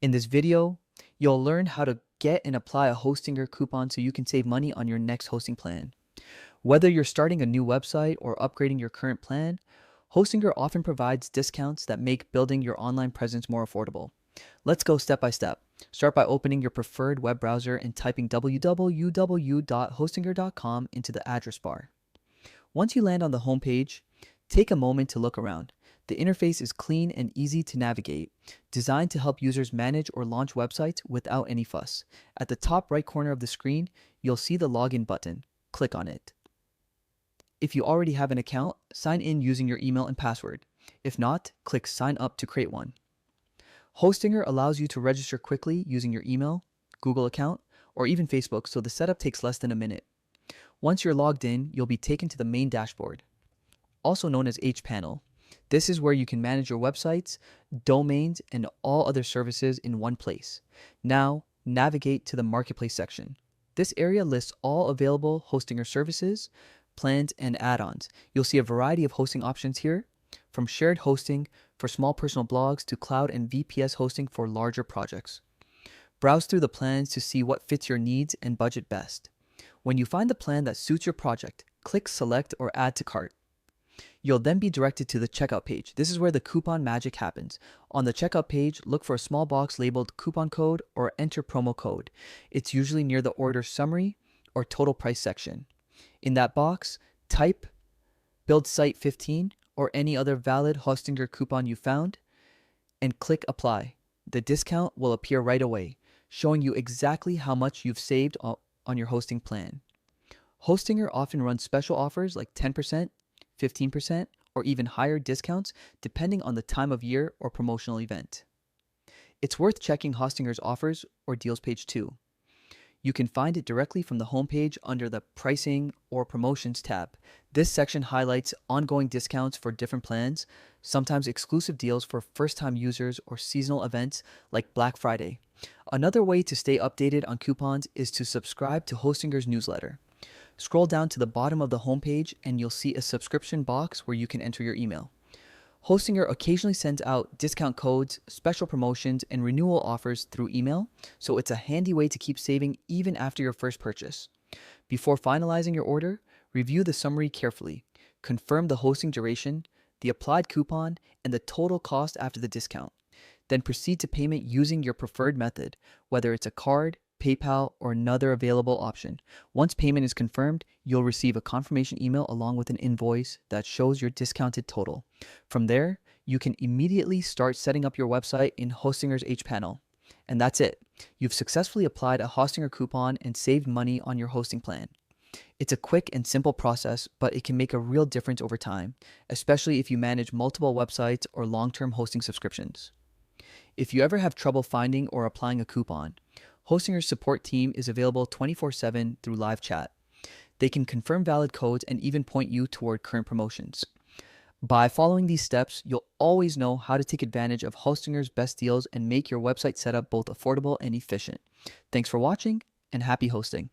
In this video, you'll learn how to get and apply a Hostinger coupon so you can save money on your next hosting plan. Whether you're starting a new website or upgrading your current plan, Hostinger often provides discounts that make building your online presence more affordable. Let's go step by step. Start by opening your preferred web browser and typing www.hostinger.com into the address bar. Once you land on the homepage, take a moment to look around. The interface is clean and easy to navigate, designed to help users manage or launch websites without any fuss. At the top right corner of the screen, you'll see the login button. Click on it. If you already have an account, sign in using your email and password. If not, click Sign Up to create one. Hostinger allows you to register quickly using your email, Google account, or even Facebook, so the setup takes less than a minute. Once you're logged in, you'll be taken to the main dashboard, also known as hPanel. This is where you can manage your websites, domains, and all other services in one place. Now, navigate to the Marketplace section. This area lists all available Hostinger services, plans, and add-ons. You'll see a variety of hosting options here, from shared hosting for small personal blogs to cloud and VPS hosting for larger projects. Browse through the plans to see what fits your needs and budget best. When you find the plan that suits your project, click Select or Add to Cart. You'll then be directed to the checkout page. This is where the coupon magic happens. On the checkout page, look for a small box labeled coupon code or enter promo code. It's usually near the order summary or total price section. In that box, type build site 15 or any other valid Hostinger coupon you found and click apply. The discount will appear right away, showing you exactly how much you've saved on your hosting plan. Hostinger often runs special offers like 10%, 15%, or even higher discounts depending on the time of year or promotional event. It's worth checking Hostinger's offers or deals page too. You can find it directly from the homepage under the Pricing or Promotions tab. This section highlights ongoing discounts for different plans, sometimes exclusive deals for first-time users or seasonal events like Black Friday. Another way to stay updated on coupons is to subscribe to Hostinger's newsletter. Scroll down to the bottom of the homepage and you'll see a subscription box where you can enter your email. Hostinger occasionally sends out discount codes, special promotions, and renewal offers through email, so it's a handy way to keep saving even after your first purchase. Before finalizing your order, review the summary carefully. Confirm the hosting duration, the applied coupon, and the total cost after the discount. Then proceed to payment using your preferred method, whether it's a card, PayPal, or another available option. Once payment is confirmed, you'll receive a confirmation email along with an invoice that shows your discounted total. From there, you can immediately start setting up your website in Hostinger's hPanel. And that's it. You've successfully applied a Hostinger coupon and saved money on your hosting plan. It's a quick and simple process, but it can make a real difference over time, especially if you manage multiple websites or long-term hosting subscriptions. If you ever have trouble finding or applying a coupon, Hostinger's support team is available 24/7 through live chat. They can confirm valid codes and even point you toward current promotions. By following these steps, you'll always know how to take advantage of Hostinger's best deals and make your website setup both affordable and efficient. Thanks for watching and happy hosting.